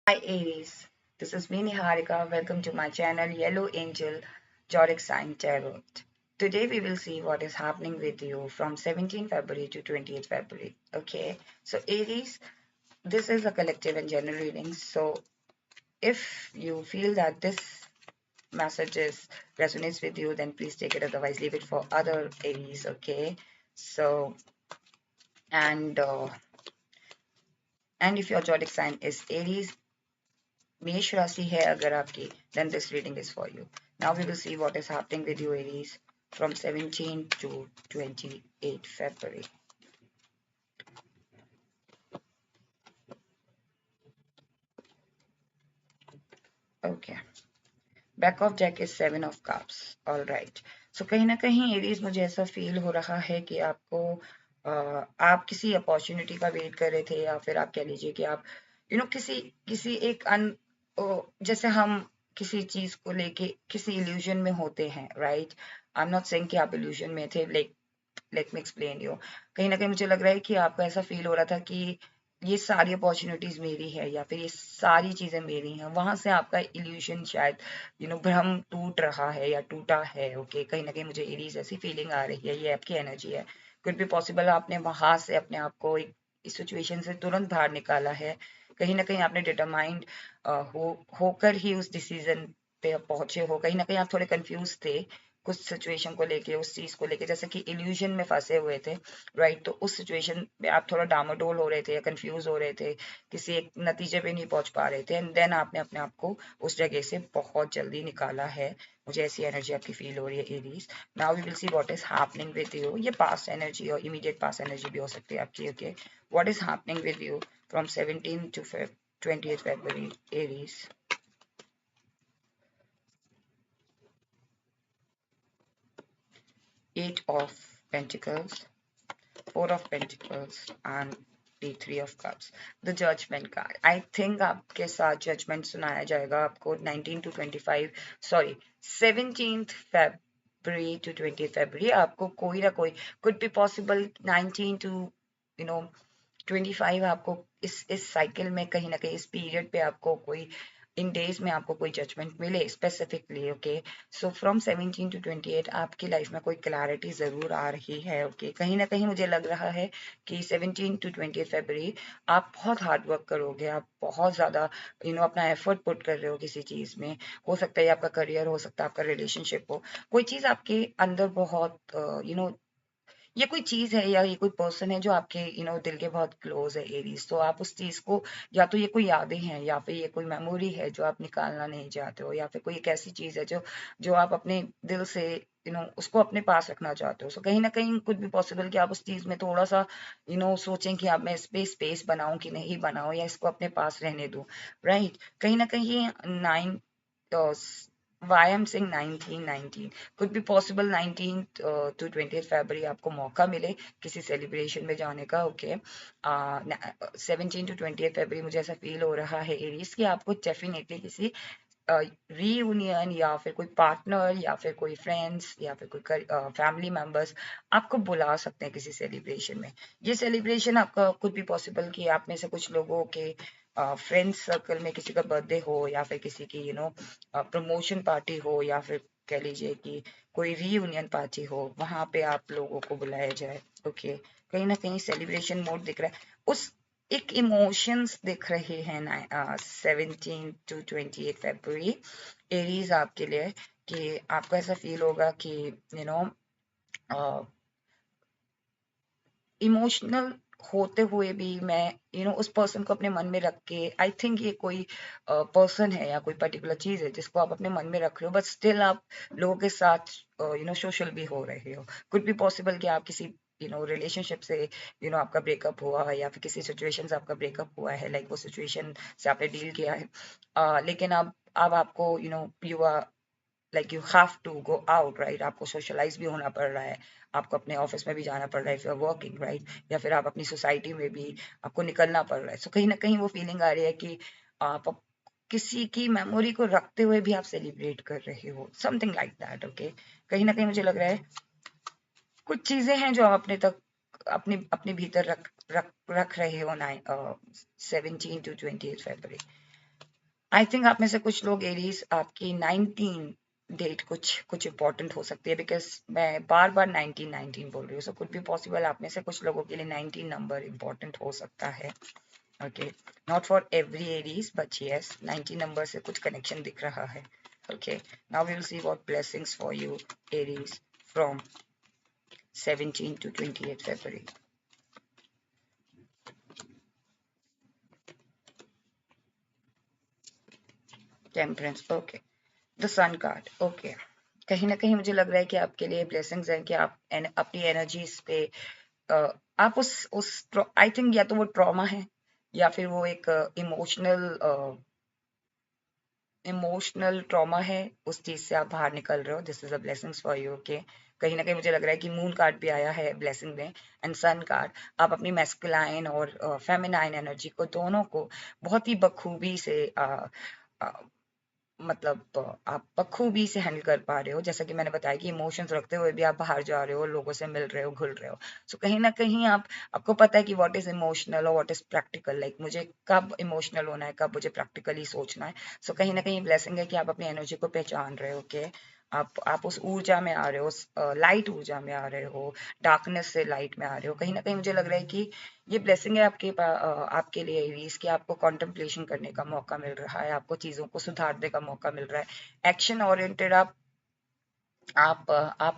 Hi Aries, this is me Niharika. Welcome to my channel Yellow Angel Zodiac Sign Tarot. Today we will see what is happening with you from 17th February to 20th February. Okay, so Aries, this is a collective and general reading. So if you feel that this message resonates with you, then please take it. Otherwise, leave it for other Aries. Okay, so and uh, and if your zodiac sign is Aries, मेष राशि है अगर आपकी, then this reading is for you. Now we will see what is happening with you Aries from 17 to 28 February. Okay. Back of deck is 7 of cups. All right. So कहीं ना कहीं Aries मुझे ऐसा फील हो रहा है कि आपको आप किसी अपॉर्चुनिटी का वेट कर रहे थे, या फिर आप कह लीजिए कि आप किसी किसी एक जैसे हम किसी चीज को लेके किसी इल्यूजन में होते हैं, right? I am not saying कि आप इल्यूजन में थे, like let me explain you. कहीं ना कहीं मुझे लग रहा है कि आपको ऐसा फील हो रहा था कि ये सारी अपॉर्चुनिटीज मेरी है, या फिर ये सारी चीजें मेरी हैं। वहां से आपका इल्यूशन शायद भ्रम टूट रहा है या टूटा है। ओके, कहीं ना कहीं मुझे एरीज ऐसी फीलिंग आ रही है, ये आपकी एनर्जी है। कुड बी पॉसिबल आपने वहां से अपने आप को एक इस सिचुएशन से तुरंत बाहर निकाला है। कहीं ना कहीं आपने डिटरमाइंड होकर ही उस डिसीजन पे पहुंचे हो। कहीं ना कहीं आप थोड़े कंफ्यूज थे कुछ सिचुएशन को लेके, उस चीज को लेके, जैसे कि इल्यूजन में फंसे हुए थे, राइट? तो उस सिचुएशन में आप थोड़ा डामाडोल हो रहे थे या कंफ्यूज हो रहे थे, किसी एक नतीजे पे नहीं पहुंच पा रहे थे, एंड देन आपने अपने आप को उस जगह से बहुत जल्दी निकाला है। मुझे ऐसी एनर्जी आपकी फील हो रही है Aries. Now we will see what is happening with you. ये पास्ट एनर्जी और इमीडिएट पास्ट एनर्जी भी हो सकती है आपकी। Okay, what is happening with you from 17 to 20th February, Aries. 8 of Pentacles, 4 of Pentacles, and the 3 of Cups. The Judgment card. I think आपके साथ judgement सुनाया जाएगा आपको 19 to 25, sorry 17th February to 20th February। आपको कोई ना कोई, could be possible 19 to you know 25, आपको इस साइकिल में कहीं ना कहीं इस पीरियड पे आपको कोई इन डेज में आपको कोई जजमेंट मिले specifically. Okay, so from 17 to 28 आपकी लाइफ में कोई क्लैरिटी जरूर आ रही है। ओके, कहीं ना कहीं मुझे लग रहा है कि 17 to 20 फरवरी आप बहुत हार्ड वर्क करोगे, आप बहुत ज्यादा अपना एफर्ट पुट कर रहे हो किसी चीज में। हो सकता है आपका करियर, हो सकता है आपका रिलेशनशिप हो, कोई चीज आपके अंदर बहुत ये कोई चीज है या ये कोई पर्सन है जो आपके दिल के बहुत क्लोज है एरीज। तो आप उस चीज को, या तो ये कोई यादें हैं, या फिर ये कोई मेमोरी है जो आप निकालना नहीं चाहते हो, या फिर कोई एक ऐसी चीज है जो जो आप अपने दिल से उसको अपने पास रखना चाहते हो। सो कहीं ना कहीं कुछ भी पॉसिबल कि आप उस चीज में थोड़ा सा सोचें कि आप मैं इस पे स्पेस बनाऊं कि नहीं बनाऊं, या इसको अपने पास रहने दूं, राइट? कहीं ना कहीं 9, why I'm saying 19 could be possible 19th to 20th February आपको मौका मिले किसी सेलिब्रेशन में जाने का। ओके, 17 to 20th February मुझे ऐसा फील हो रहा है एरीज कि आपको डेफिनेटली किसी रीयूनियन, या फिर कोई पार्टनर, या फिर कोई फ्रेंड्स, या फिर कोई फैमिली मेंबर्स आपको बुला सकते हैं किसी सेलिब्रेशन में। ये सेलिब्रेशन आपका कुछ भी पॉसिबल कि आप में से कुछ लोगों के फ्रेंड्स सर्कल में किसी का बर्थडे हो, या फिर किसी की प्रमोशन पार्टी हो, या फिर कह लीजिए कि कोई रीयूनियन पार्टी हो, वहां पे आप लोगों को बुलाया जाए। ओके, कहीं ना कहीं सेलिब्रेशन मोड दिख रहा है, उस एक इमोशंस दिख रहे हैं ना 17 to 28 February एरीज आपके लिए, कि आपको ऐसा फील होगा कि नो इमोशनल होते हुए भी मैं उस पर्सन को अपने मन में रख के, आई थिंक ये कोई पर्सन है या कोई पर्टिकुलर चीज है जिसको आप अपने मन में रख रहे हो, बट स्टिल आप लोगों के साथ सोशल भी हो रहे हो। कुड बी पॉसिबल कि आप किसी रिलेशनशिप से आपका ब्रेकअप हुआ है, या फिर किसी सिचुएशन से आपका ब्रेकअप हुआ है, लाइक वो सिचुएशन से आपने डील किया है, लेकिन अब आपको you are like you have to go out, right? आपको सोशलाइज भी होना पड़ रहा है, आपको अपने ऑफिस में भी जाना पड़ रहा है if you are working, right? या फिर आप अपनी सोसाइटी में भी आपको निकलना पड़ रहा है। सो कहीं ना कहीं वो फीलिंग आ रही है कि आप किसी की मेमोरी को रखते हुए भी आप सेलिब्रेट कर रहे हो, समथिंग लाइक दैट। ओके, कहीं ना कहीं मुझे लग रहा है कुछ चीजें हैं जो आप अपने तक अपने अपने भीतर रख रख रख रहे हो 17 to 20 February। आई थिंक आप में से कुछ लोग एरीज आपकी 19 डेट कुछ इम्पोर्टेंट हो सकती है, बिकॉज मैं बार बार 19 बोल रही हूँ, सो कुड बी पॉसिबल आप में से कुछ लोगों के लिए 19 नंबर इम्पोर्टेंट हो सकता है. Okay, not for every Aries but yes 19 number से कुछ कनेक्शन दिख रहा है. Okay, now we will see what blessings for you Aries from 17 to 28 February. Temperance. Okay, the sun card. Okay, कहीं ना कहीं मुझे लग रहा है कि आपके लिए ब्लेसिंग्स हैं कि आप अपनी एनर्जीज पे आप उस आई थिंक या तो वो ट्रॉमा है या फिर वो एक इमोशनल ट्रॉमा है, उस चीज से आप बाहर निकल रहे हो. This is a blessings for you. Okay, कहीं ना कहीं मुझे लग रहा है कि मून कार्ड भी आया है ब्लेसिंग में, एंड सन कार्ड. आप अपनी मैस्कुलाइन और फेमिनाइन एनर्जी को दोनों को बहुत ही बखूबी से मतलब आप बखूबी से हैंडल कर पा रहे हो. जैसा कि मैंने बताया कि इमोशंस रखते हुए भी आप बाहर जा रहे हो, लोगों से मिल रहे हो, घुल रहे हो. सो कहीं ना कहीं आपको पता है कि व्हाट इज इमोशनल और व्हाट इज प्रैक्टिकल. लाइक मुझे कब इमोशनल होना है, कब मुझे प्रैक्टिकली सोचना है. सो कहीं ना कहीं ब्लेसिंग है कि आप अपनी एनर्जी को पहचान रहे हो. ओके, आप उस ऊर्जा में आ रहे हो, उस लाइट ऊर्जा में आ रहे हो, डार्कनेस से लाइट में आ रहे हो. कहीं ना कहीं मुझे लग रहा है कि ये ब्लेसिंग है आपके लिए एरीज, कि आपको कॉन्टेम्पलेशन करने का मौका मिल रहा है, आपको चीजों को सुधारने का मौका मिल रहा है. एक्शन ओरिएंटेड आप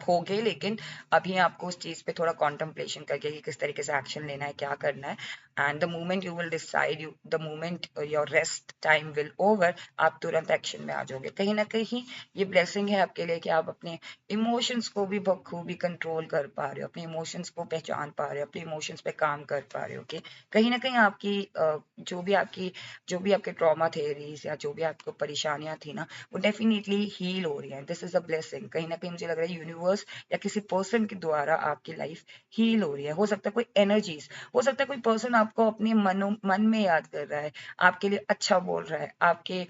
होगे, लेकिन अभी आपको उस चीज पे थोड़ा कॉन्टेम्पलेशन करके कि किस तरीके से एक्शन लेना है, क्या करना है. And the moment you will decide, the moment your rest time will over, आप तुरंत एक्शन में आ जाओगे. कहीं ना कहीं ये ब्लेसिंग है आपके लिए कि आप अपने इमोशंस को भी बखूबी कंट्रोल कर पा रहे हो, अपने इमोशंस को पहचान पा रहे हो, अपने इमोशंस पे काम कर पा रहे हो. कि कहीं ना कहीं आपकी जो भी आपके ट्रॉमा थेरीज या जो भी आपको परेशानियां थी ना, वो डेफिनेटली हील हो रही है. This is a blessing. कहीं ना कहीं मुझे लग रहा है यूनिवर्स या किसी पर्सन के द्वारा आपकी लाइफ हील हो रही है. हो सकता है कोई एनर्जीज, हो सकता है कोई पर्सन आपको अपने मन में याद कर रहा है, आपके लिए अच्छा बोल रहा है, आपके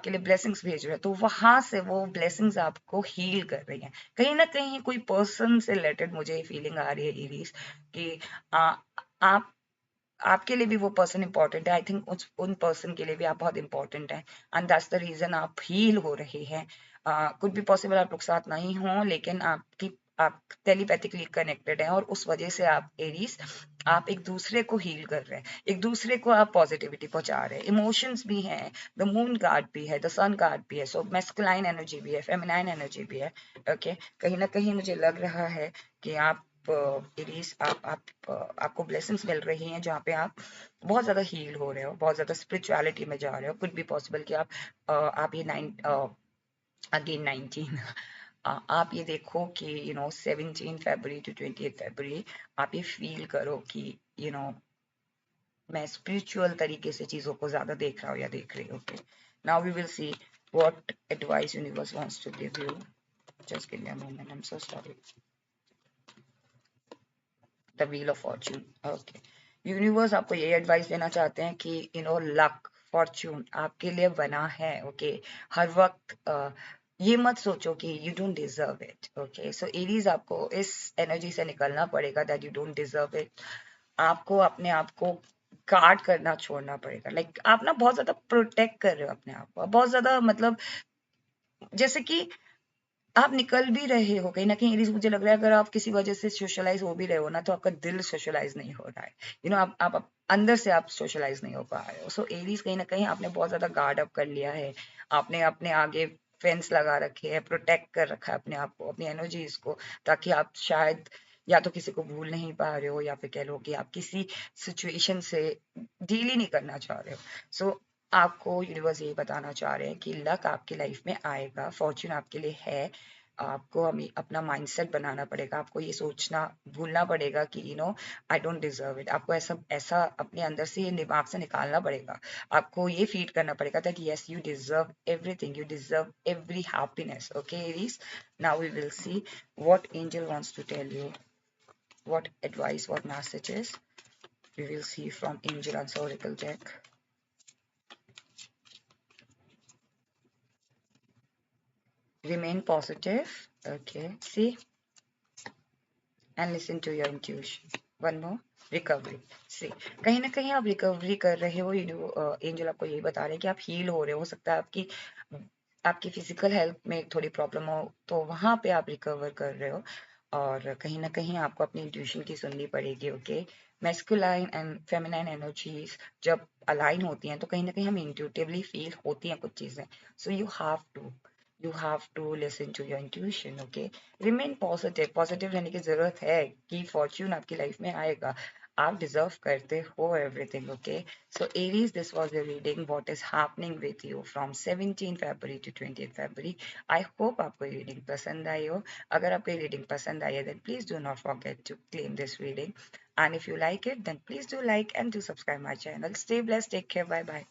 लिए ब्लेसिंग्स भेज रहा है, तो वहां से वो ब्लेसिंग्स आपको हील कर रही हैं. कहीं ना कहीं कोई पर्सन से रिलेटेड मुझे फीलिंग आ रही है इरीज, कि आ, आप आपके लिए भी वो पर्सन इंपॉर्टेंट है. आई थिंक उन पर्सन के लिए भी आप बहुत इंपॉर्टेंट हैं, एंड दैट्स द रीजन आप हील हो रहे हैं. कुछ भी पॉसिबल आप लोग साथ नहीं हो, लेकिन आप टेलीपैथिकली कनेक्टेड हैं, और उस वजह से आप एरीज, आप एक दूसरे को हील कर रहे हैं, एक दूसरे को आप पॉजिटिविटी पहुंचा रहे हैं. इमोशंस भी हैं, द मून कार्ड भी है, द सन कार्ड भी है, सो मैस्कुलाइन एनर्जी भी है, फेमिनाइन एनर्जी भी है. ओके, कहीं ना कहीं मुझे लग रहा है कि इरीज आपको ब्लेसिंग्स मिल रही हैं, जहाँ पे आप बहुत ज्यादा हील हो रहे हो, बहुत ज्यादा स्पिरिचुअलिटी में जा रहे हो. कुड बी पॉसिबल कि आप ये 19 आप ये देखो कि 17 फरवरी to 28 फरवरी, आप ये फील करो कि यू नो मैं स्पिरिचुअल तरीके से चीजों को ज्यादा देख रहा हूँ या देख रही हूँ. Okay, now we will see what advice universe wants to give you. Just give me a moment, I am so sorry. The wheel of fortune. Okay, universe आपको ये एडवाइस देना चाहते हैं कि लक, फॉर्च्यून आपके लिए बना है. ओके, हर वक्त ये मत सोचो कि you don't deserve it. Okay, so Aries आपको इस एनर्जी से निकलना पड़ेगा that you don't deserve it. आपको अपने आप को गार्ड करना छोड़ना पड़ेगा. लाइक आप ना बहुत ज्यादा प्रोटेक्ट कर रहे हो अपने आप को, बहुत ज्यादा, मतलब जैसे कि आप निकल भी रहे हो. कहीं ना कहीं एरीज मुझे लग रहा है, अगर आप किसी वजह से सोशलाइज हो भी रहे हो ना, तो आपका दिल सोशलाइज नहीं हो रहा है. आप अंदर से आप सोशलाइज नहीं हो पा रहे हो. सो एरीज कहीं ना कहीं आपने बहुत ज्यादा गार्ड अप कर लिया है. आपने अपने आगे फेंस लगा रखे हैं, प्रोटेक्ट कर रखा है अपने आप को, अपनी एनर्जीज को, ताकि आप शायद या तो किसी को भूल नहीं पा रहे हो, या फिर कह लो कि आप किसी सिचुएशन से डील ही नहीं करना चाह रहे हो. सो आपको यूनिवर्स यही बताना चाह रहे हैं कि लक आपकी लाइफ में आएगा, फॉर्च्यून आपके लिए है. आपको हमें अपना माइंडसेट बनाना पड़ेगा, आपको ये सोचना भूलना पड़ेगा कि आई डोंट डिजर्व इट. आपको ऐसा ऐसा अपने अंदर से, ये दिमाग से निकालना पड़ेगा. आपको ये फीड करना पड़ेगा था कि yes, you deserve everything, you deserve every happiness. Okay Aries, now we will see what angel wants to tell you, what advice, what messages we will see from angel and oracle deck. Remain positive. Okay, see, and listen to your intuition. One more, recovery. See, कहीं ना कहीं आप recovery कर रहे हो, angel आपको यही बता रहे हैं कि आप हील हो रहे हो सकता है आपकी आपकी फिजिकल हेल्थ में थोड़ी प्रॉब्लम हो, तो वहां पे आप रिकवर कर रहे हो। और कहीं ना कहीं आपको अपनी इंट्यूशन की सुननी पड़ेगी। Okay, masculine and feminine energies जब अलाइन होती हैं तो कहीं ना कहीं हम इंट्यूटिवली फील होती हैं कुछ चीजें। So you have to listen to your intuition. Okay, remain positive, positive रहने की जरूरत है कि फॉर्च्यून आपकी लाइफ में आएगा। आप डिजर्व करते हो everything. Okay, so Aries, this was the reading what is happening with you from 17 February to 20th February. I hope आपको ये reading पसंद आई हो। अगर आपको ये reading पसंद आई है then please do not forget to claim this reading. And if you like it then please do like and do subscribe my channel. Stay blessed. Take care. Bye bye.